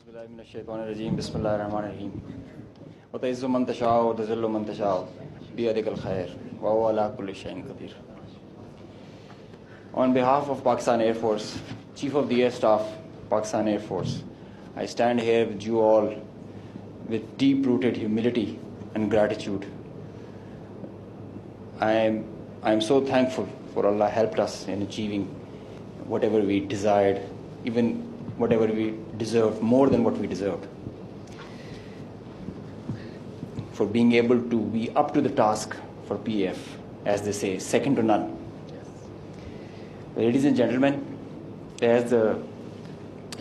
بالله من الشيطان الرجيم بسم الله الرحمن الرحيم وتعز من تشاء وتذل من تشاء بيدك الخير وهو على كل شيء قدير. On behalf of Pakistan Air Force, Chief of the Air Staff, Pakistan Air Force, I stand here with you all with deep-rooted humility and gratitude. I am so thankful for Allah helped us in achieving whatever we desired, even whatever we deserved, more than what we deserved. For being able to be up to the task for PF, as they say, second to none. Ladies and gentlemen, as the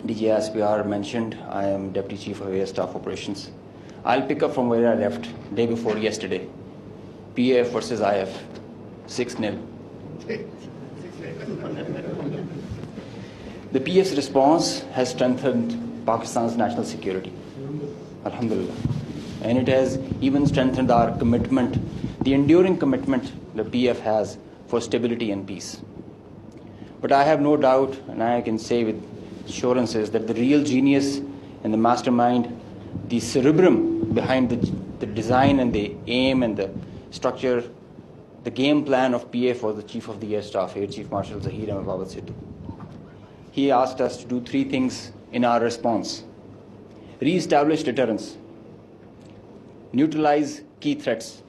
DGSPR mentioned, I am Deputy Chief of Air Staff Operations. I'll pick up from where I left day before yesterday. PF versus IF, 6-0. The PF's response has strengthened Pakistan's national security, alhamdulillah. And it has even strengthened our commitment, the enduring commitment the PF has for stability and peace. But I have no doubt, and I can say with assurances, that the real genius and the mastermind, the cerebrum behind the design and the aim and the structure, the game plan of PF was the Chief of the Air Staff, Air Chief Marshal Zahir Ahmed Babad Sidhu. He asked us to do 3 things in our response: re-establish deterrence, neutralize key threats,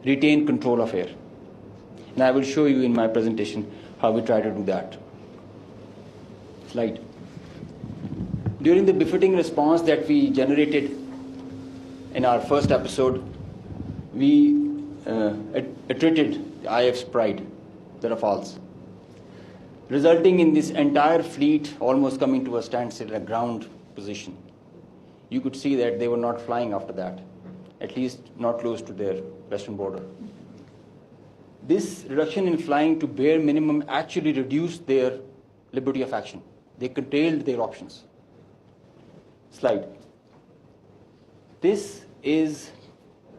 retain control of air. And I will show you in my presentation how we try to do that. Slide. During the befitting response that we generated in our first episode, we attrited the IF's pride, the Rafales, resulting in this entire fleet almost coming to a standstill, a ground position. You could see that they were not flying after that, at least not close to their western border. This reduction in flying to bare minimum actually reduced their liberty of action. They curtailed their options. Slide. This is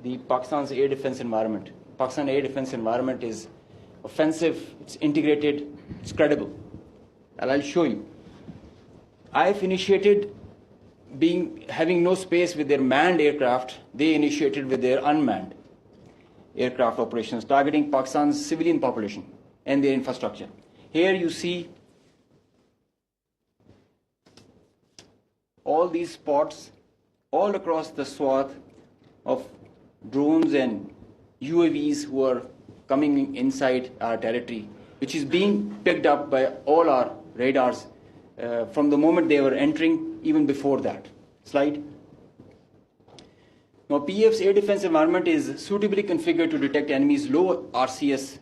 the Pakistan's air defense environment. Pakistan air defense environment is offensive, it's integrated, it's credible. And I'll show you. IF initiated having no space with their manned aircraft. They initiated with their unmanned aircraft operations, targeting Pakistan's civilian population and their infrastructure. Here you see all these spots all across the swath of drones and UAVs who are coming inside our territory, which is being picked up by all our radars from the moment they were entering, even before that. Slide. Now, PF's air defense environment is suitably configured to detect enemies' low RCS,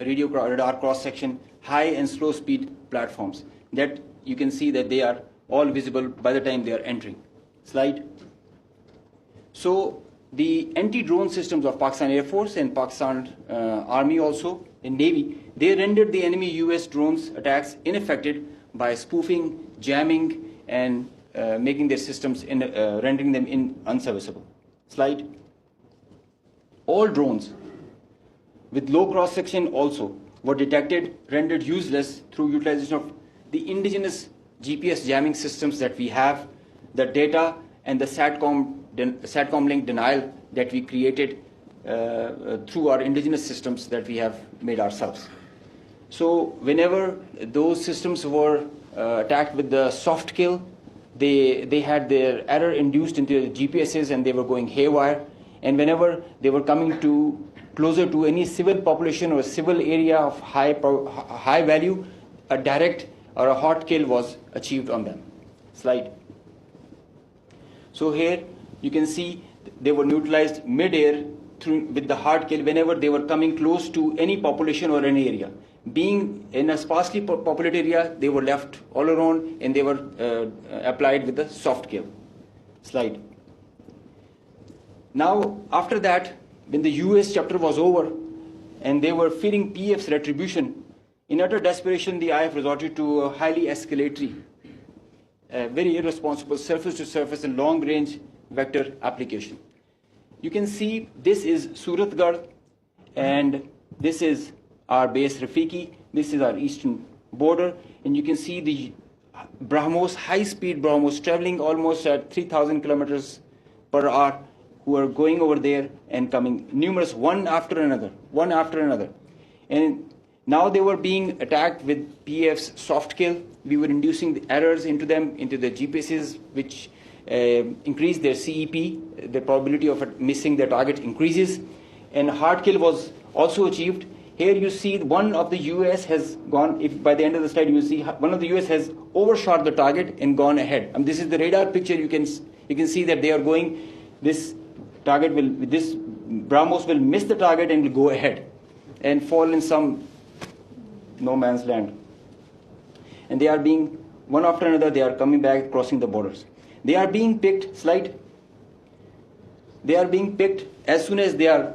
radio radar cross-section, high and slow speed platforms. That you can see that they are all visible by the time they are entering. Slide. So, the anti-drone systems of Pakistan Air Force and Pakistan Army also, and Navy, they rendered the enemy US drones attacks ineffective by spoofing, jamming, and making their systems, rendering them unserviceable. Slide. All drones with low cross-section also were detected, rendered useless through utilization of the indigenous GPS jamming systems that we have, the data and the SATCOM link denial that we created through our indigenous systems that we have made ourselves. So whenever those systems were attacked with the soft kill, they had their error induced into the GPSs and they were going haywire. And whenever they were coming closer to any civil population or civil area of high value, a direct or a hot kill was achieved on them. Slide. So here you can see they were neutralized mid-air with the hard kill whenever they were coming close to any population or any area. Being in a sparsely populated area, they were left all alone and they were applied with the soft kill. Slide. Now, after that, when the US chapter was over and they were fearing PF's retribution, in utter desperation, the IF resorted to a highly escalatory, very irresponsible surface-to-surface and long-range vector application. You can see this is Suratgarh and this is our base Rafiki. This is our eastern border, and you can see the BrahMos, high-speed BrahMos, traveling almost at 3,000 kilometers per hour, who are going over there and coming, numerous, one after another. And now they were being attacked with PF's soft kill. We were inducing the errors into them, into the GPSs, which increased their CEP. The probability of missing their target increases. And hard kill was also achieved. Here you see one of the US has gone, if by the end of the slide you see one of the US has overshot the target and gone ahead. And this is the radar picture. You can see that they are going, this target will, this BrahMos will miss the target and will go ahead and fall in some no man's land. And they are being, one after another, they are coming back, crossing the borders. They are being picked, they are being picked as soon as they are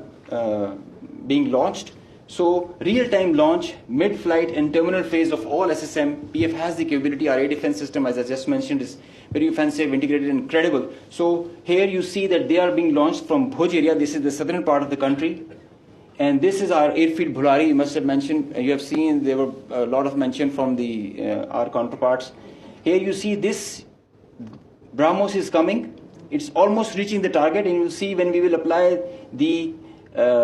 being launched. So real-time launch, mid-flight and terminal phase of all SSM, PF has the capability. Our air defense system, as I just mentioned, is very offensive, integrated and credible. So here you see that they are being launched from Bhuj area. This is the southern part of the country. And this is our airfield Bhulari. You must have mentioned, you have seen there were a lot of mention from the our counterparts. Here you see this BrahMos is coming. It's almost reaching the target, and you'll see when we will apply the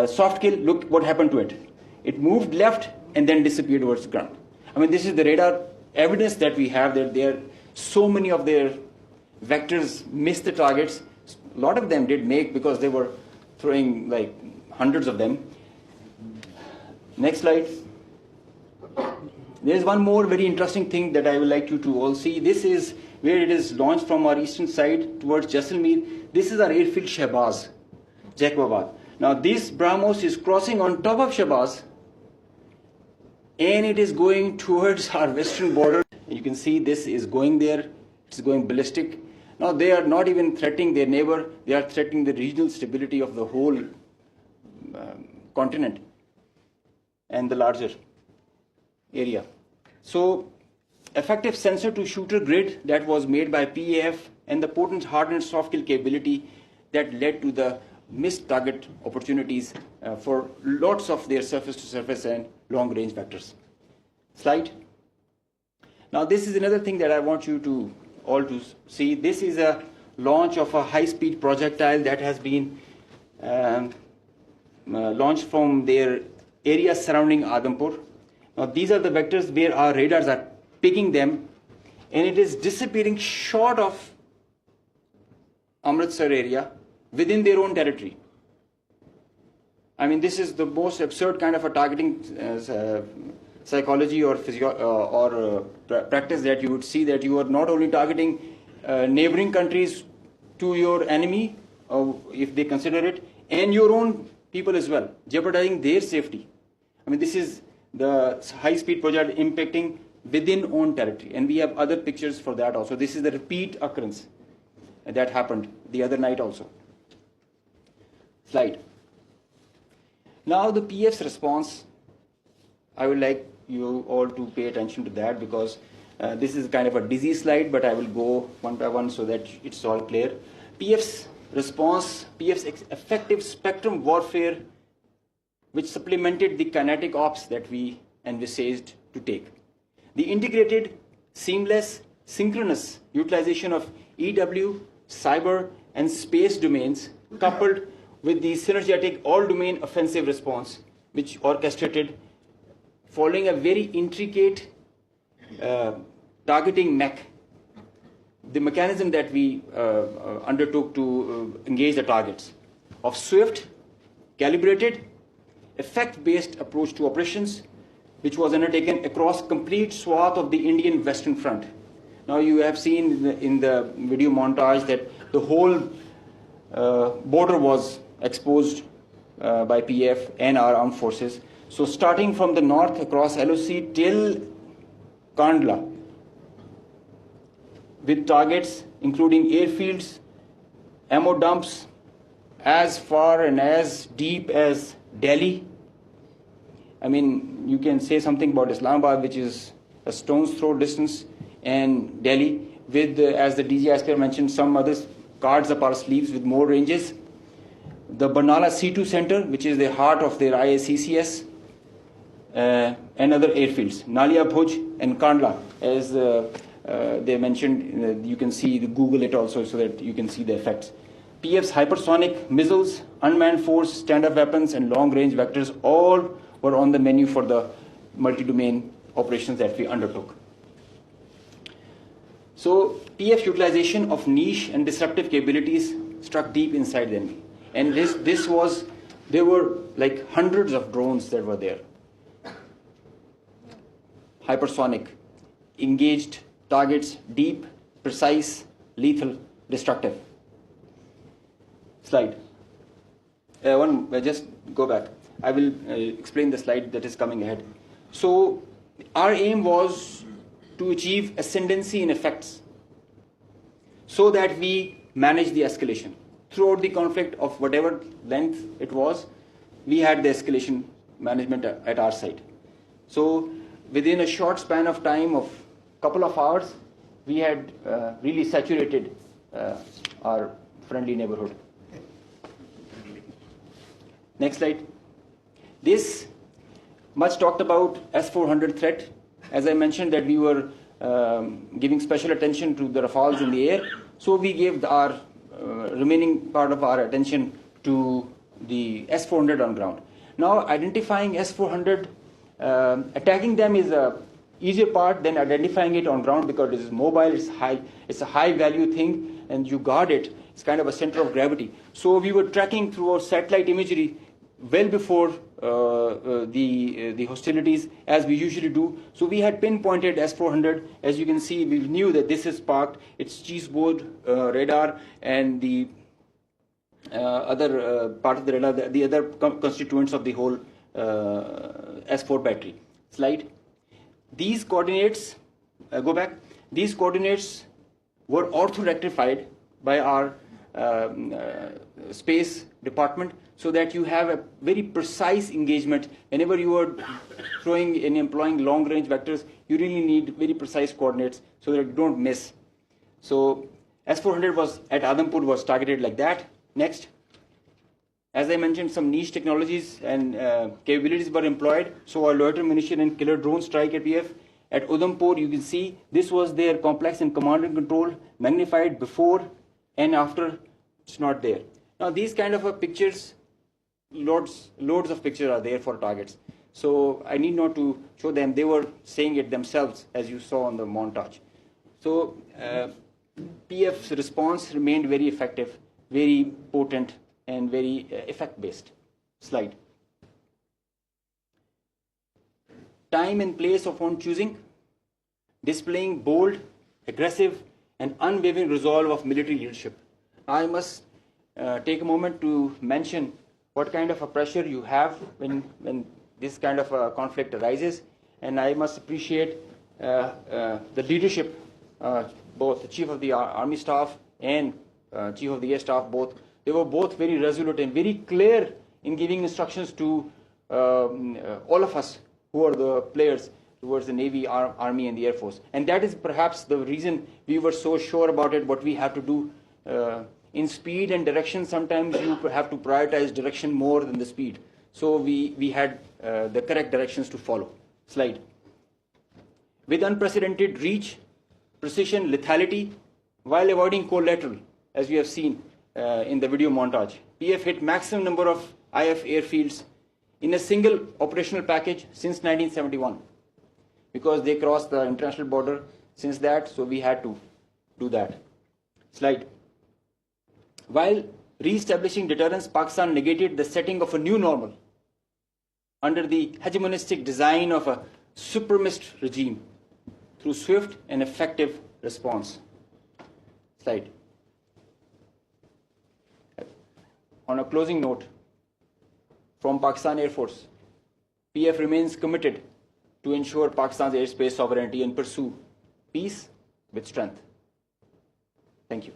soft kill, look what happened to it. It moved left and then disappeared towards the ground. I mean, this is the radar evidence that we have that there so many of their vectors missed the targets. A lot of them did make because they were throwing like hundreds of them. Next slide. There is one more very interesting thing that I would like you to all see. This is where it is launched from our eastern side towards Jaisalmer. This is our airfield Shahbaz, Jacobabad. Now this BrahMos is crossing on top of Shahbaz, and it is going towards our western border. You can see this is going there. It's going ballistic. Now they are not even threatening their neighbor. They are threatening the regional stability of the whole continent and the larger area. So effective sensor to shooter grid that was made by PAF and the potent hardened soft kill capability that led to the missed target opportunities for lots of their surface to surface and long range vectors. Slide. Now this is another thing that I want you to all to see. This is a launch of a high speed projectile that has been launched from their area surrounding Adampur. Now these are the vectors where our radars are picking them, and it is disappearing short of Amritsar area within their own territory. I mean, this is the most absurd kind of a targeting psychology or practice that you would see, that you are not only targeting neighboring countries to your enemy, if they consider it, and your own people as well, jeopardizing their safety. I mean, this is the high-speed project impacting within own territory, and we have other pictures for that also. This is the repeat occurrence that happened the other night also. Slide. Now the PF's response, I would like you all to pay attention to that, because this is kind of a dizzy slide, but I will go one by one so that it's all clear. PF's response, PF's effective spectrum warfare, which supplemented the kinetic ops that we envisaged to take. The integrated, seamless, synchronous utilization of EW, cyber, and space domains, coupled with the synergetic all-domain offensive response, which orchestrated following a very intricate targeting mech, the mechanism that we undertook to engage the targets, of swift, calibrated, effect-based approach to operations, which was undertaken across complete swath of the Indian Western Front. Now you have seen in the video montage that the whole border was exposed by PF and our armed forces. So starting from the north across LOC till Kandla, with targets including airfields, ammo dumps, as far and as deep as Delhi. I mean, you can say something about Islamabad, which is a stone's throw distance, and Delhi, with, as the DG Aspire mentioned, some other cards up our sleeves with more ranges. The Barnala C2 Center, which is the heart of their IACCS, and other airfields, Nalia Bhuj and Kandla, as they mentioned, you can see, Google it also so that you can see the effects. PF's hypersonic missiles, unmanned force, standard weapons, and long-range vectors all were on the menu for the multi-domain operations that we undertook. So PF utilization of niche and disruptive capabilities struck deep inside the enemy. And there were like hundreds of drones that were there. Hypersonic, engaged targets, deep, precise, lethal, destructive. Slide. Just go back. I will explain the slide that is coming ahead. So our aim was to achieve ascendancy in effects so that we manage the escalation. Throughout the conflict of whatever length it was, we had the escalation management at our side. So within a short span of time of a couple of hours, we had really saturated our friendly neighborhood. Next slide. This much talked about S-400 threat. As I mentioned that we were giving special attention to the Rafales in the air, so we gave our remaining part of our attention to the S-400 on ground. Now identifying S-400, attacking them is a easier part than identifying it on ground because it is mobile, it's a high value thing, and you guard it. It's kind of a center of gravity. So we were tracking through our satellite imagery well before the hostilities, as we usually do. So we had pinpointed S-400. As you can see, we knew that this is parked. It's cheeseboard radar and the other part of the radar, the other constituents of the whole S4 battery. Slide. These coordinates, go back. These coordinates were ortho-rectified by our space department, so that you have a very precise engagement. Whenever you are throwing and employing long-range vectors, you really need very precise coordinates so that you don't miss. So S-400 was at Adhampur was targeted like that. Next. As I mentioned, some niche technologies and capabilities were employed. So our loiter munition and killer drone strike at PF. At Udhampur, you can see this was their complex and command and control, magnified before and after. It's not there. Now these kind of pictures, loads of pictures are there for targets. So I need not to show them. They were saying it themselves, as you saw on the montage. So PF's response remained very effective, very potent, and very effect-based. Slide. Time and place of own choosing, displaying bold, aggressive, and unwavering resolve of military leadership. I must take a moment to mention what kind of a pressure you have when this kind of a conflict arises, and I must appreciate the leadership, both the Chief of the Army Staff and Chief of the Air Staff, both. They were both very resolute and very clear in giving instructions to all of us who are the players towards the Navy, Army, and the Air Force. And that is perhaps the reason we were so sure about it, what we have to do. In speed and direction, sometimes you have to prioritize direction more than the speed. So we had the correct directions to follow. Slide. With unprecedented reach, precision, lethality, while avoiding collateral, as we have seen in the video montage. PF hit maximum number of IF airfields in a single operational package since 1971. Because they crossed the international border since that, so we had to do that. Slide. While re-establishing deterrence, Pakistan negated the setting of a new normal under the hegemonistic design of a supremacist regime through swift and effective response. Slide. On a closing note, from Pakistan Air Force, PF remains committed to ensure Pakistan's airspace sovereignty and pursue peace with strength. Thank you.